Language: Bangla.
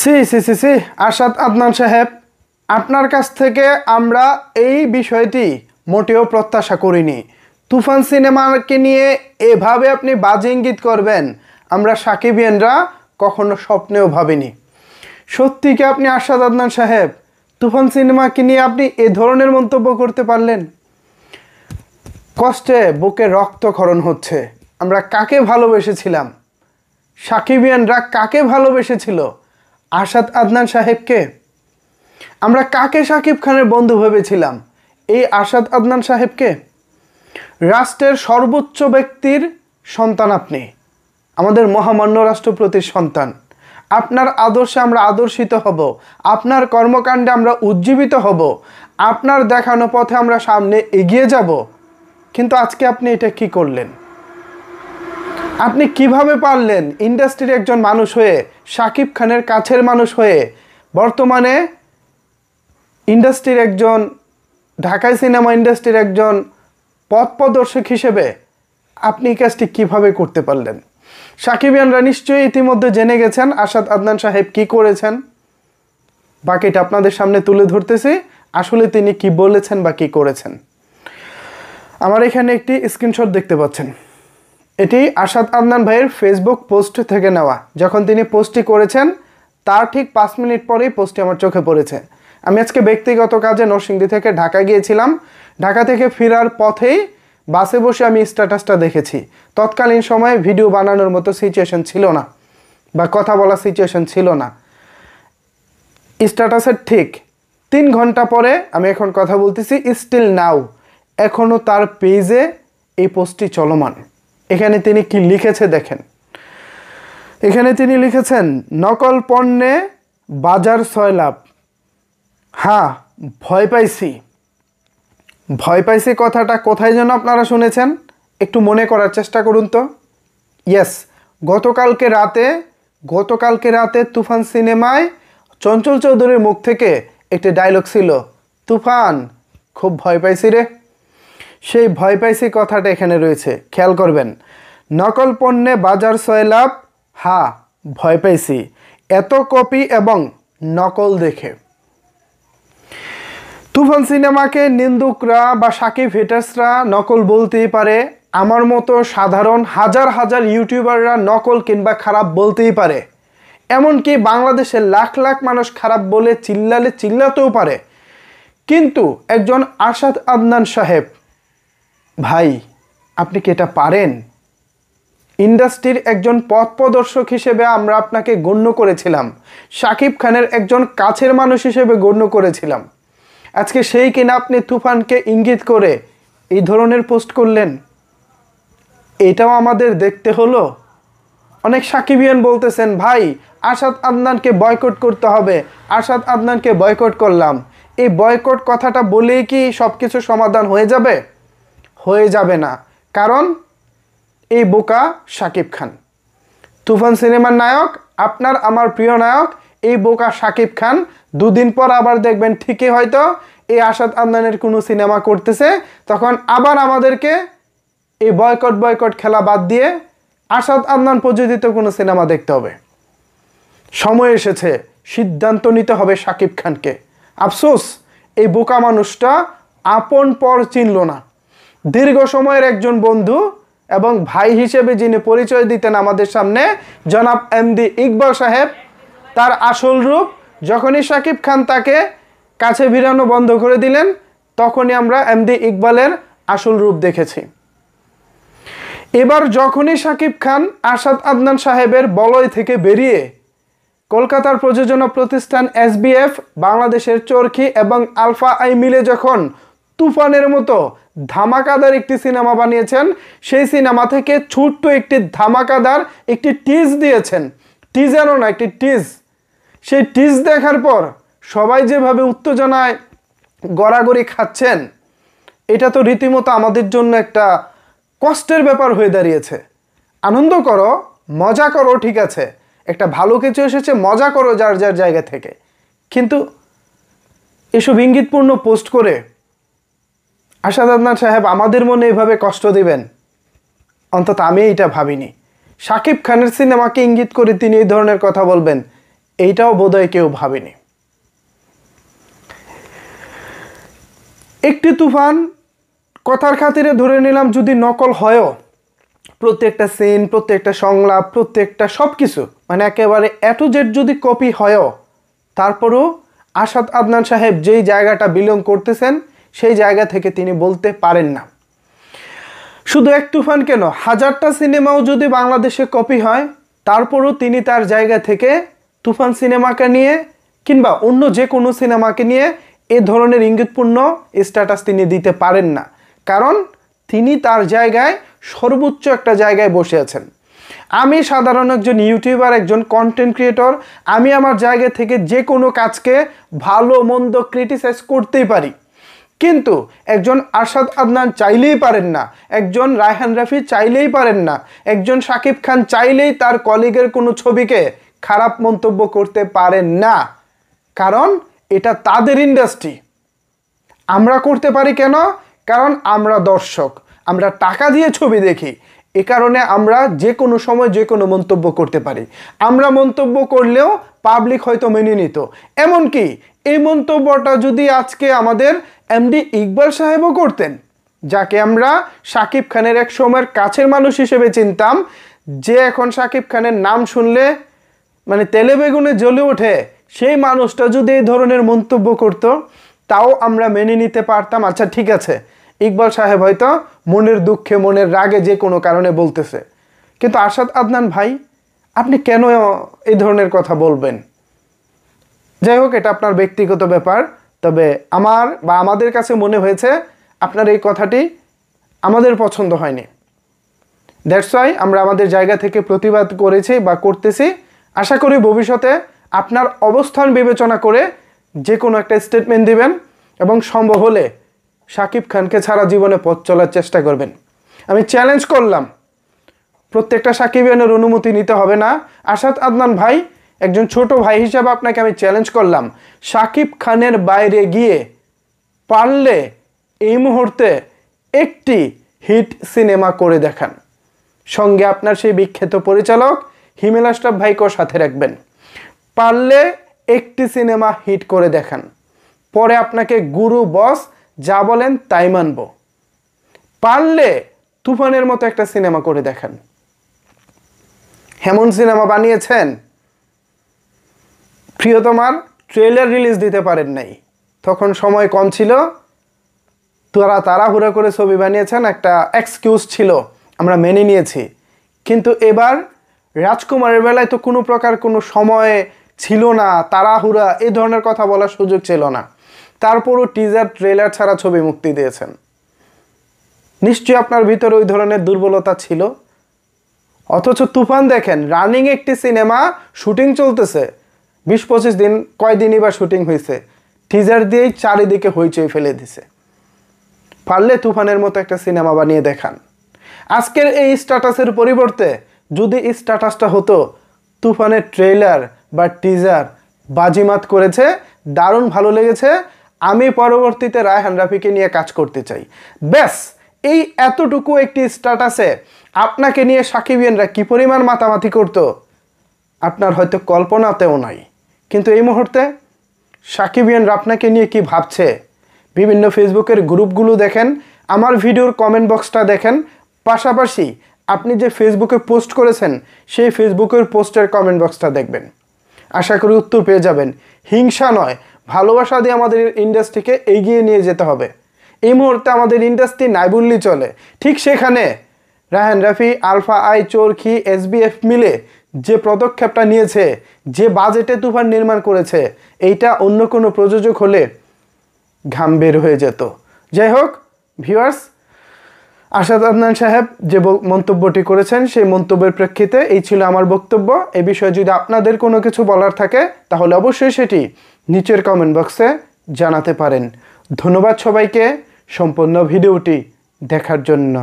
C C C C Arshad Adnan সাহেব, আপনার কাছ থেকে আমরা এই বিষয়টি মোটেও প্রত্যাশা করিনি। তুফান সিনেমাকে নিয়ে এভাবে আপনি বাজে ইঙ্গিত করবেন, আমরা সাকিবিয়ানরা কখনো স্বপ্নেও ভাবিনি। সত্যি কি আপনি আরশাদ আদনান সাহেব তুফান সিনেমাকে নিয়ে আপনি এ ধরনের মন্তব্য করতে পারলেন? কষ্টে বুকে রক্তক্ষরণ হচ্ছে। আমরা কাকে ভালোবেসেছিলাম? সাকিবিয়ানরা কাকে ভালোবেসেছিল? আরশাদ আদনান সাহেবকে। আমরা কাকে শাকিব খানের বন্ধু ভেবেছিলাম? এই আরশাদ আদনান সাহেবকে। রাষ্ট্রের সর্বোচ্চ ব্যক্তির সন্তান আপনি, আমাদের মহামান্য রাষ্ট্রপতির সন্তান। আপনার আদর্শে আমরা আদর্শিত হব, আপনার কর্মকাণ্ডে আমরা উজ্জীবিত হব, আপনার দেখানো পথে আমরা সামনে এগিয়ে যাব। কিন্তু আজকে আপনি এটা কি করলেন? আপনি কিভাবে পারলেন ইন্ডাস্ট্রির একজন মানুষ হয়ে, শাকিব খানের কাছের মানুষ হয়ে, বর্তমানে ইন্ডাস্ট্রির একজন, ঢাকায় সিনেমা ইন্ডাস্ট্রির একজন পথপ্রদর্শক হিসেবে আপনি এই কাজটি কীভাবে করতে পারলেন? সাকিবিয়ানরা নিশ্চয়ই ইতিমধ্যে জেনে গেছেন আরশাদ আদনান সাহেব কি করেছেন। বাকিটা আপনাদের সামনে তুলে ধরতেছি, আসলে তিনি কি বলেছেন বা কি করেছেন। আমার এখানে একটি স্ক্রিনশট দেখতে পাচ্ছেন। এটি আরশাদ আদনান ভাইয়ের ফেসবুক পোস্ট থেকে নেওয়া। যখন তিনি পোস্টটি করেছেন তার ঠিক 5 মিনিট পরেই পোস্টটি আমার চোখে পড়েছে। আমি আজকে ব্যক্তিগত কাজে নরসিংদী থেকে ঢাকা গিয়েছিলাম। ঢাকা থেকে ফেরার পথেই বাসে বসে আমি স্ট্যাটাসটা দেখেছি। তৎকালীন সময়ে ভিডিও বানানোর মতো সিচুয়েশন ছিল না, বা কথা বলার সিচুয়েশন ছিল না। স্ট্যাটাসের ঠিক 3 ঘন্টা পরে আমি এখন কথা বলতেছি, স্টিল নাও এখনও তার পেজে এই পোস্টটি চলমান। এখানে তিনি কি লিখেছে দেখেন। এখানে তিনি লিখেছেন, নকল পণ্যে বাজার 6 লাভ। হ্যাঁ, ভয় পাইছি। ভয় পাইছি কথাটা কোথায় যেন আপনারা শুনেছেন? একটু মনে করার চেষ্টা করুন তো। ইয়েস, গতকালকে রাতে তুফান সিনেমায় চঞ্চল চৌধুরীর মুখ থেকে একটি ডায়লগ ছিল, তুফান খুব ভয় পাইছি রে। সেই ভয় পাইছি কথাটা এখানে রয়েছে, খেয়াল করবেন। নকল পণ্যে বাজার 6 লাভ, হ্যাঁ ভয় পাইছি এত কপি এবং নকল দেখে। তুফান সিনেমাকে নিন্দুকরা বা সাকিব হেটার্সরা নকল বলতেই পারে, আমার মতো সাধারণ হাজার হাজার ইউটিউবাররা নকল কিংবা খারাপ বলতেই পারে। এমনকি বাংলাদেশের লাখ লাখ মানুষ খারাপ বলে চিল্লাতেও পারে। কিন্তু একজন আরশাদ আদনান সাহেব, ভাই আপনি কি এটা পারেন? ইন্ডাস্ট্রির একজন পথপ্রদর্শক হিসেবে আমরা আপনাকে গণ্য করেছিলাম, শাকিব খানের একজন কাছের মানুষ হিসেবে গণ্য করেছিলাম। আজকে সেই কিনা আপনি তুফানকে ইঙ্গিত করে এই ধরনের পোস্ট করলেন। এটাও আমাদের দেখতে হলো। অনেক সাকিবিয়ান বলতেছেন, ভাই আরশাদ আদনানকে বয়কট করতে হবে, আরশাদ আদনানকে বয়কট করলাম। এই বয়কট কথাটা বলেই কি সব কিছু সমাধান হয়ে যাবে? হয়ে যাবে না, কারণ এই বোকা শাকিব খান, তুফান সিনেমার নায়ক, আপনার আমার প্রিয় নায়ক, এই বোকা শাকিব খান 2 দিন পর আবার দেখবেন ঠিকই হয়তো এই আরশাদ আদনানের কোনো সিনেমা করতেছে। তখন আবার আমাদেরকে এই বয়কট খেলা বাদ দিয়ে আরশাদ আদনান প্রযোজিত কোনো সিনেমা দেখতে হবে। সময় এসেছে, সিদ্ধান্ত নিতে হবে শাকিব খানকে। আফসোস এই বোকা মানুষটা আপন পর চিনল না। দীর্ঘ সময়ের একজন বন্ধু এবং ভাই হিসেবে যিনি পরিচয় দিতেন আমাদের সামনে, জনাব এমডি ইকবাল সাহেব, তার আসল রূপ যখনই শাকিব খান তাকে কাছে ভিড়ানো বন্ধ করে দিলেন, তখনই আমরা এমডি ইকবালের আসল রূপ দেখেছি। এবার যখনই শাকিব খান আরশাদ আদনান সাহেবের বলয় থেকে বেরিয়ে কলকাতার প্রযোজনা প্রতিষ্ঠান SBF, বাংলাদেশের চরখি এবং আলফা আই মিলে যখন তুফানের মতো ধামাকাদার একটি সিনেমা বানিয়েছেন, সেই সিনেমা থেকে ছোট্ট একটি ধামাকাদার একটি টিজ দিয়েছেন। টিজারও না, একটি টিজ। সেই টিজ দেখার পর সবাই যেভাবে উত্তেজনায় গড়াগড়ি খাচ্ছেন, এটা তো রীতিমতো আমাদের জন্য একটা কষ্টের ব্যাপার হয়ে দাঁড়িয়েছে। আনন্দ করো, মজা করো, ঠিক আছে, একটা ভালো কিছু এসেছে, মজা করো যার যার জায়গা থেকে, কিন্তু এসব ইঙ্গিতপূর্ণ পোস্ট করে আরশাদ আদনান সাহেব আমাদের মনে এভাবে কষ্ট দিবেন, অন্তত আমি এটা ভাবিনি। শাকিব খানের সিনেমাকে ইঙ্গিত করে তিনি এই ধরনের কথা বলবেন, এইটাও বোধহয় কেউ ভাবেনি। একটি তুফান কথার খাতিরে ধরে নিলাম যদি নকল হয়ও, প্রত্যেকটা সিন, প্রত্যেকটা সংলাপ, প্রত্যেকটা সব কিছু মানে একেবারে এ টু জেড যদি কপি হয়ও, তারপরও আসাদ আদনান সাহেব যেই জায়গাটা বিলং করতেছেন সেই জায়গা থেকে তিনি বলতে পারেন না। শুধু এক তুফান কেন, হাজারটা সিনেমাও যদি বাংলাদেশে কপি হয়, তারপরও তিনি তার জায়গা থেকে তুফান সিনেমাকে নিয়ে কিংবা অন্য যে কোনো সিনেমাকে নিয়ে এ ধরনের ইঙ্গিতপূর্ণ স্ট্যাটাস তিনি দিতে পারেন না, কারণ তিনি তার জায়গায় সর্বোচ্চ একটা জায়গায় বসে আছেন। আমি সাধারণ একজন ইউটিউবার, একজন কন্টেন্ট ক্রিয়েটর, আমি আমার জায়গা থেকে যে কোনো কাজকে ভালো মন্দ ক্রিটিসাইজ করতেই পারি, কিন্তু একজন আসাদ আদনান চাইলেই পারেন না, একজন রায়হান রাফি চাইলেই পারেন না, একজন শাকিব খান চাইলেই তার কলিগের কোনো ছবিকে খারাপ মন্তব্য করতে পারেন না, কারণ এটা তাদের ইন্ডাস্ট্রি। আমরা করতে পারি কেন? কারণ আমরা দর্শক, আমরা টাকা দিয়ে ছবি দেখি, এ কারণে আমরা যে কোনো সময় যে কোনো মন্তব্য করতে পারি। আমরা মন্তব্য করলেও পাবলিক হয়তো মেনে নিত, এমনকি এই মন্তব্যটা যদি আজকে আমাদের এমডি ইকবাল সাহেবও করতেন, যাকে আমরা শাকিব খানের এক সময়ের কাছের মানুষ হিসেবে চিনতাম, যে এখন শাকিব খানের নাম শুনলে মানে তেলে বেগুনে জ্বলে ওঠে, সেই মানুষটা যদি এই ধরনের মন্তব্য করতো, তাও আমরা মেনে নিতে পারতাম, আচ্ছা ঠিক আছে ইকবাল সাহেব হয়তো মনের দুঃখে মনের রাগে যে কোনো কারণে বলতেছে। কিন্তু আসাদ আদনান ভাই, আপনি কেন এই ধরনের কথা বলবেন? যাই হোক, এটা আপনার ব্যক্তিগত ব্যাপার, তবে আমার বা আমাদের কাছে মনে হয়েছে আপনার এই কথাটি আমাদের পছন্দ হয়নি। দ্যাটস ওয়াই আমরা আমাদের জায়গা থেকে প্রতিবাদ করেছি বা করতেছি। আশা করি ভবিষ্যতে আপনার অবস্থান বিবেচনা করে যে কোনো একটা স্টেটমেন্ট দিবেন এবং সম্ভব হলে শাকিব খানকে ছাড়া জীবনে পথ চলার চেষ্টা করবেন। আমি চ্যালেঞ্জ করলাম, প্রত্যেকটা সাকিবিয়ানের অনুমতি নিতে হবে না। আসাদ আদনান ভাই, একজন ছোট ভাই হিসাবে আপনাকে আমি চ্যালেঞ্জ করলাম, শাকিব খানের বাইরে গিয়ে পারলে এই মুহূর্তে একটি হিট সিনেমা করে দেখান, সঙ্গে আপনার সেই বিখ্যাত পরিচালক হিমেল আশরাফ ভাইকেও সাথে রাখবেন। পারলে একটি সিনেমা হিট করে দেখান, পরে আপনাকে গুরু বস যা বলেন তাই মানব। পারলে তুফানের মতো একটা সিনেমা করে দেখান। এমন সিনেমা বানিয়েছেন, প্রিয়তমার ট্রেলার রিলিজ দিতে পারেন নাই, তখন সময় কম ছিল, তাড়াহুড়া করে ছবি বানিয়েছেন, একটা এক্সকিউজ ছিল, আমরা মেনে নিয়েছি। কিন্তু এবার রাজকুমারের বেলায় তো কোনো প্রকার কোনো সময় ছিল না, তাড়াহুড়া এই ধরনের কথা বলার সুযোগ ছিল না, তারপরও টিজার ট্রেলার ছাড়া ছবি মুক্তি দিয়েছেন। নিশ্চয়ই আপনার ভিতরে ওই ধরনের দুর্বলতা ছিল। অথচ তুফান দেখেন, রানিং একটি সিনেমা, শুটিং চলতেছে, 20-25 দিন, কয়দিনই বা শুটিং হয়েছে, টিজার দিয়েই চারিদিকে হইচই ফেলে দিছে। পারলে তুফানের মতো একটা সিনেমা বানিয়ে দেখান। আজকের এই স্ট্যাটাসের পরিবর্তে যদি এই স্ট্যাটাসটা হতো তুফানের ট্রেলার বা টিজার বাজিমাত করেছে, দারুণ ভালো লেগেছে, আমি পরবর্তীতে রায়হান রাফিকে নিয়ে কাজ করতে চাই, ব্যাস এই এতটুকু একটি স্ট্যাটাসে আপনাকে নিয়ে সাকিবিয়ানরা কি পরিমাণ মাতামাতি করতো আপনার হয়তো কল্পনাতেও নাই। কিন্তু এই মুহূর্তে সাকিবিয়ানরা আপনাকে নিয়ে কি ভাবছে, বিভিন্ন ফেসবুকের গ্রুপগুলো দেখেন, আমার ভিডিওর কমেন্ট বক্সটা দেখেন, পাশাপাশি আপনি যে ফেসবুকে পোস্ট করেছেন সেই ফেসবুকের পোস্টের কমেন্ট বক্সটা দেখবেন, আশা করি উত্তর পেয়ে যাবেন। হিংসা নয়, ভালোবাসা দিয়ে আমাদের ইন্ডাস্ট্রিকে এগিয়ে নিয়ে যেতে হবে। এই মুহূর্তে আমাদের ইন্ডাস্ট্রি নাই বললেই চলে। ঠিক সেখানে Raihan Rafi, alpha I, Chorki, SBF মিলে যে পদক্ষেপটা নিয়েছে, যে বাজেটে তুফান নির্মাণ করেছে, এইটা অন্য কোনো প্রযোজক হলে ঘাম বের হয়ে যেত। যাই হোক ভিউয়ার্স, আসাদ আদনান সাহেব যে মন্তব্যটি করেছেন সেই মন্তব্যের প্রেক্ষিতে এই ছিল আমার বক্তব্য। এই বিষয়ে যদি আপনাদের কোনো কিছু বলার থাকে তাহলে অবশ্যই সেটি নিচের কমেন্ট বক্সে জানাতে পারেন। ধন্যবাদ সবাইকে সম্পূর্ণ ভিডিওটি দেখার জন্য।